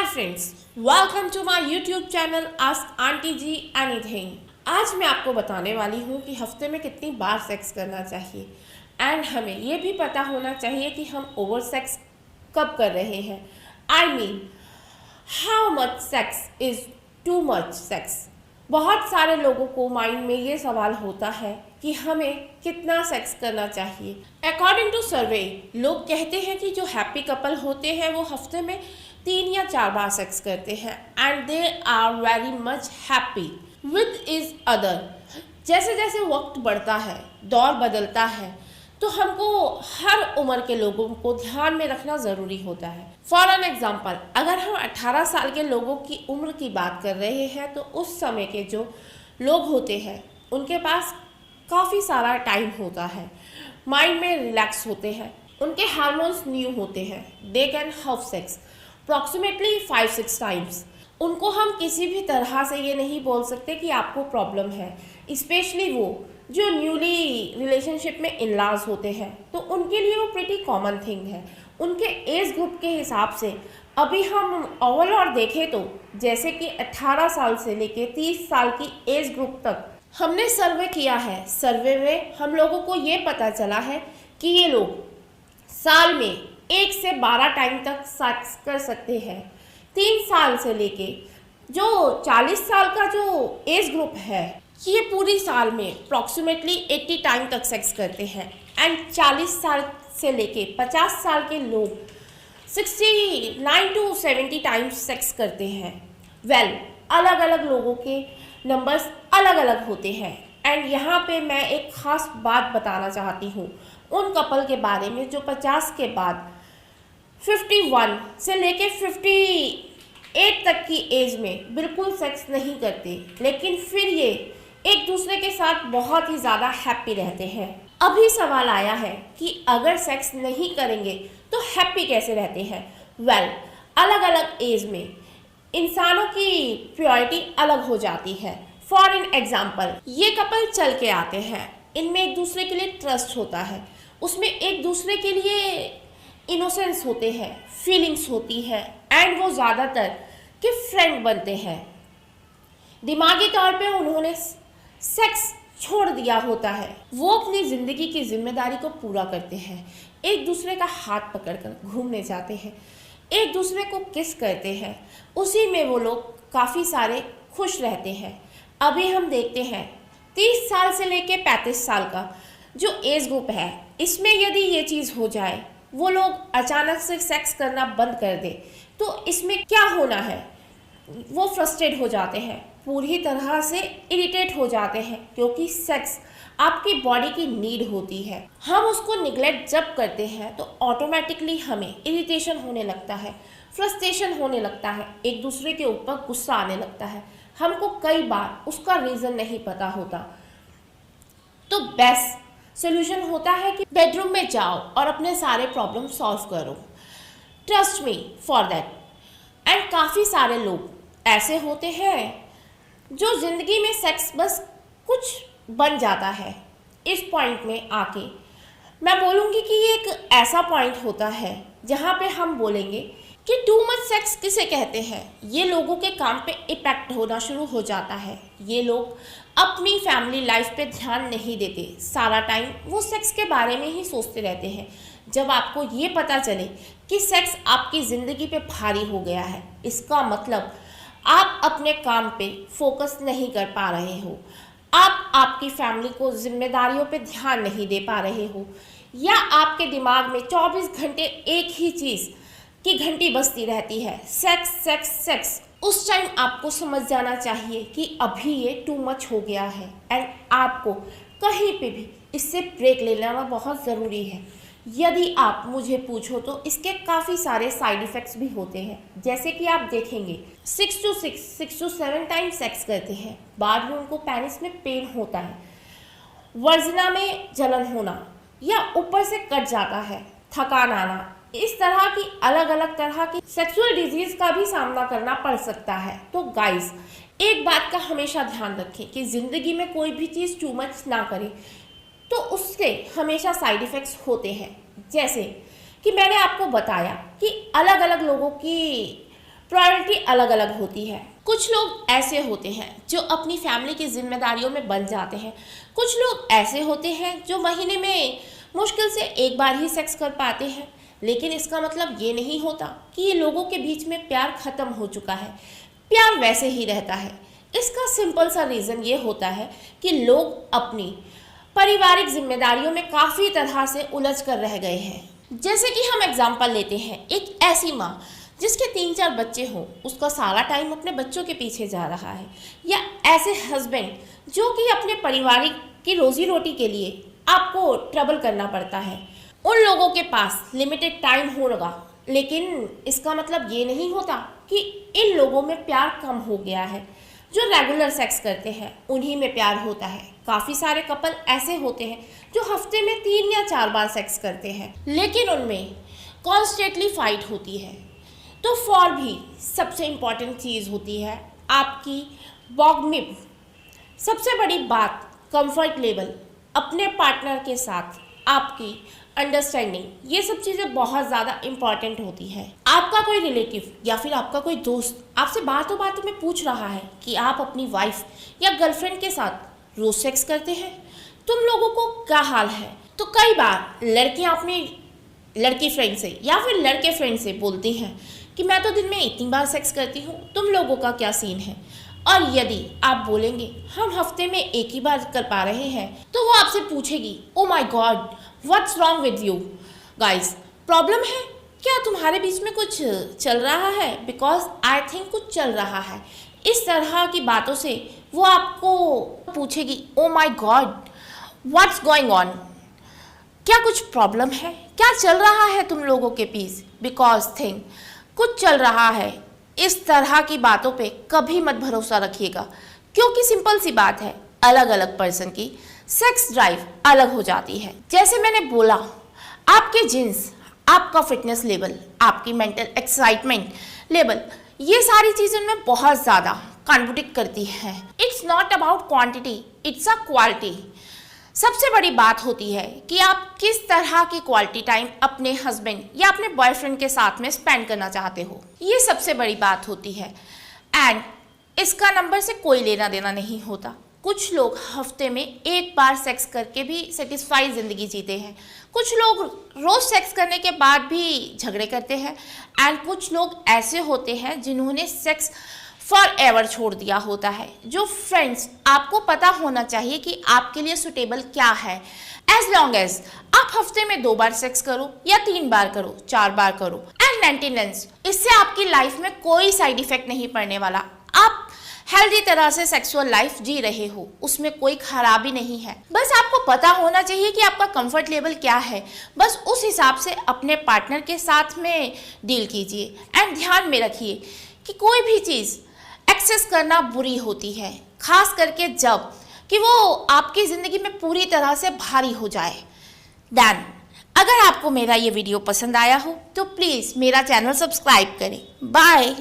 Friends, welcome to my YouTube channel ask aunty ji anything. आज मैं आपको बताने वाली हूँ कि हफ्ते में कितनी बार सेक्स करना चाहिए एंड हमें ये भी पता होना चाहिए कि हम ओवर सेक्स कब कर रहे हैं। I mean how much sex is too much sex. बहुत सारे लोगों को माइंड में ये सवाल होता है कि हमें कितना सेक्स करना चाहिए। अकॉर्डिंग टू सर्वे, लोग कहते हैं कि जो हैप्पी कपल होते हैं वो हफ्ते में 3 या 4 बार सेक्स करते हैं and they are very much happy with each other. जैसे जैसे वक्त बढ़ता है, दौर बदलता है, तो हमको हर उम्र के लोगों को ध्यान में रखना ज़रूरी होता है। फॉर एन एग्जाम्पल, अगर हम 18 साल के लोगों की उम्र की बात कर रहे हैं तो उस समय के जो लोग होते हैं उनके पास काफ़ी सारा टाइम होता है, माइंड में रिलैक्स होते हैं, उनके हार्मोन्स न्यू होते हैं, they can have sex approximately 5-6 times. उनको हम किसी भी तरह से ये नहीं बोल सकते कि आपको प्रॉब्लम है, स्पेशली वो जो न्यूली रिलेशनशिप में इनलाज होते हैं, तो उनके लिए वो प्रिटी कॉमन थिंग है। उनके एज ग्रुप के हिसाब से अभी हम ओवरऑल देखें तो जैसे कि 18 साल से लेके 30 साल की एज ग्रुप तक हमने सर्वे किया है। सर्वे में हम लोगों को ये पता चला है कि ये लोग साल में 1 से 12 टाइम तक सेक्स कर सकते हैं। 3 साल से लेके जो 40 साल का जो एज ग्रुप है, ये पूरी साल में अप्रॉक्सीमेटली 80 टाइम तक सेक्स करते हैं एंड 40 साल से लेके 50 साल के लोग 69 to 70 टाइम्स सेक्स करते हैं। वेल, अलग अलग लोगों के नंबर्स अलग अलग होते हैं एंड यहाँ पे मैं एक ख़ास बात बताना चाहती हूँ उन कपल के बारे में जो 50 के बाद 51 से लेके 58 तक की एज में बिल्कुल सेक्स नहीं करते, लेकिन फिर ये एक दूसरे के साथ बहुत ही ज़्यादा हैप्पी रहते हैं। अभी सवाल आया है कि अगर सेक्स नहीं करेंगे तो हैप्पी कैसे रहते हैं। वेल, अलग अलग एज में इंसानों की प्रायोरिटी अलग हो जाती है। फॉर एन एग्जाम्पल, ये कपल चल के आते हैं, इनमें एक दूसरे के लिए ट्रस्ट होता है, उसमें एक दूसरे के लिए इनोसेंस होते हैं, फीलिंग्स होती है एंड वो ज़्यादातर के फ्रेंड बनते हैं। दिमागी तौर पे उन्होंने सेक्स छोड़ दिया होता है, वो अपनी ज़िंदगी की जिम्मेदारी को पूरा करते हैं, एक दूसरे का हाथ पकड़कर घूमने जाते हैं, एक दूसरे को किस करते हैं, उसी में वो लोग काफ़ी सारे खुश रहते हैं। अभी हम देखते हैं 30 साल से लेके 35 साल का जो एज ग्रुप है, इसमें यदि ये चीज़ हो जाए, वो लोग अचानक से सेक्स करना बंद कर दे, तो इसमें क्या होना है, वो फ्रस्ट्रेट हो जाते हैं, पूरी तरह से इरिटेट हो जाते हैं, क्योंकि सेक्स आपकी बॉडी की नीड होती है। हम उसको निगलेक्ट जब करते हैं तो ऑटोमेटिकली हमें इरिटेशन होने लगता है, फ्रस्ट्रेशन होने लगता है, एक दूसरे के ऊपर गुस्सा आने लगता है। हमको कई बार उसका रीज़न नहीं पता होता, तो बेस्ट सोल्यूशन होता है कि बेडरूम में जाओ और अपने सारे प्रॉब्लम सॉल्व करो। Trust me for that. And काफ़ी सारे लोग ऐसे होते हैं जो ज़िंदगी में सेक्स बस कुछ बन जाता है। इस पॉइंट में आके मैं बोलूँगी कि ये एक ऐसा पॉइंट होता है जहाँ पे हम बोलेंगे कि टू मच सेक्स किसे कहते हैं। ये लोगों के काम पे इफेक्ट होना शुरू हो जाता है। ये लोग अपनी फैमिली लाइफ पे ध्यान नहीं देते, सारा टाइम वो सेक्स के बारे में ही सोचते रहते हैं। जब आपको ये पता चले कि सेक्स आपकी ज़िंदगी पे भारी हो गया है, इसका मतलब आप अपने काम पे फोकस नहीं कर पा रहे हो, आप आपकी फैमिली को जिम्मेदारियों पे ध्यान नहीं दे पा रहे हो, या आपके दिमाग में 24 घंटे एक ही चीज़ की घंटी बजती रहती है, सेक्स सेक्स सेक्स। उस टाइम आपको समझ जाना चाहिए कि अभी ये टू मच हो गया है एंड आपको कहीं पे भी इससे ब्रेक ले लेना बहुत ज़रूरी है। यदि आप मुझे पूछो तो इसके काफ़ी सारे साइड इफ़ेक्ट्स भी होते हैं, जैसे कि आप देखेंगे 6 to 7 टाइम सेक्स करते हैं, बाद में उनको पेनिस में पेन होता है, वर्जना में जलन होना या ऊपर से कट जाता है, थकान आना, इस तरह की अलग अलग तरह की सेक्सुअल डिजीज़ का भी सामना करना पड़ सकता है। तो गाइस, एक बात का हमेशा ध्यान रखें कि ज़िंदगी में कोई भी चीज़ टू मच ना करें, तो उससे हमेशा साइड इफ़ेक्ट्स होते हैं। जैसे कि मैंने आपको बताया कि अलग अलग लोगों की प्रायोरिटी अलग अलग होती है। कुछ लोग ऐसे होते हैं जो अपनी फैमिली की जिम्मेदारियों में बंध जाते हैं। कुछ लोग ऐसे होते हैं जो महीने में मुश्किल से एक बार ही सेक्स कर पाते हैं। लेकिन इसका मतलब ये नहीं होता कि ये लोगों के बीच में प्यार खत्म हो चुका है। प्यार वैसे ही रहता है। इसका सिंपल सा रीज़न ये होता है कि लोग अपनी पारिवारिक जिम्मेदारियों में काफ़ी तरह से उलझ कर रह गए हैं। जैसे कि हम एग्जाम्पल लेते हैं, एक ऐसी माँ जिसके 3-4 बच्चे हों, उसका सारा टाइम अपने बच्चों के पीछे जा रहा है, या ऐसे हस्बैंड जो कि अपने पारिवारिक की रोजी रोटी के लिए आपको ट्रबल करना पड़ता है। उन लोगों के पास लिमिटेड टाइम होगा, लेकिन इसका मतलब ये नहीं होता कि इन लोगों में प्यार कम हो गया है। जो रेगुलर सेक्स करते हैं उन्हीं में प्यार होता है। काफ़ी सारे कपल ऐसे होते हैं जो हफ्ते में 3 या 4 बार सेक्स करते हैं, लेकिन उनमें कॉन्स्टेंटली फाइट होती है। तो फॉर भी सबसे इम्पॉर्टेंट चीज़ होती है आपकी बॉगमिप। सबसे बड़ी बात कंफर्ट लेवल, अपने पार्टनर के साथ आपकी अंडरस्टैंडिंग, ये सब चीज़ें बहुत ज़्यादा इम्पॉर्टेंट होती है। आपका कोई रिलेटिव या फिर आपका कोई दोस्त आपसे बातों बातों में पूछ रहा है कि आप अपनी वाइफ या गर्लफ्रेंड के साथ रोज सेक्स करते हैं, तुम लोगों को क्या हाल है? तो कई बार लड़कियां अपनी लड़की फ्रेंड से या फिर लड़के फ्रेंड से बोलती हैं कि मैं तो दिन में इतनी बार सेक्स करती हूँ, तुम लोगों का क्या सीन है? और यदि आप बोलेंगे हम हफ्ते में एक ही बार कर पा रहे हैं, तो वो आपसे पूछेगी, oh my god, what's wrong with you guys, problem है क्या? तुम्हारे बीच में कुछ चल रहा है? बिकॉज आई थिंक कुछ चल रहा है। इस तरह की बातों से वो आपको पूछेगी, oh my god, what's going on, क्या कुछ प्रॉब्लम है? क्या चल रहा है तुम लोगों के बीच? बिकॉज थिंक कुछ चल रहा है। इस तरह की बातों पे कभी मत भरोसा रखिएगा, क्योंकि सिंपल सी बात है, अलग अलग पर्सन की सेक्स ड्राइव अलग हो जाती है। जैसे मैंने बोला, आपके जीन्स, आपका फिटनेस लेवल, आपकी मेंटल एक्साइटमेंट लेवल, ये सारी चीज़ें में बहुत ज़्यादा कॉन्ट्रिब्यूट करती है। It's not about quantity, it's a quality. सबसे बड़ी बात होती है कि आप किस तरह की क्वालिटी टाइम अपने हस्बैंड या अपने बॉयफ्रेंड के साथ में स्पेंड करना चाहते हो, ये सबसे बड़ी बात होती है। एंड इसका नंबर से कोई लेना देना नहीं होता। कुछ लोग हफ्ते में एक बार सेक्स करके भी सेटिस्फाई ज़िंदगी जीते हैं। कुछ लोग रोज़ सेक्स करने के बाद भी झगड़े करते हैं। एंड कुछ लोग ऐसे होते हैं जिन्होंने सेक्स फॉर एवर छोड़ दिया होता है। जो फ्रेंड्स, आपको पता होना चाहिए कि आपके लिए सुटेबल क्या है। एज लॉन्ग एज आप हफ्ते में 2 बार सेक्स करो या 3 बार करो, 4 बार करो, एंड मेंटेनेंस, इससे आपकी लाइफ में कोई साइड इफेक्ट नहीं पड़ने वाला। आप हेल्दी तरह से सेक्सुअल लाइफ जी रहे हो, उसमें कोई खराबी नहीं है। बस आपको पता होना चाहिए कि आपका कंफर्ट लेवल क्या है। बस उस हिसाब से अपने पार्टनर के साथ में डील कीजिए। एंड ध्यान में रखिए कि कोई भी चीज़ एक्सेस करना बुरी होती है, खास करके जब कि वो आपकी ज़िंदगी में पूरी तरह से भारी हो जाए। डन। अगर आपको मेरा ये वीडियो पसंद आया हो तो प्लीज़ मेरा चैनल सब्सक्राइब करें। बाय।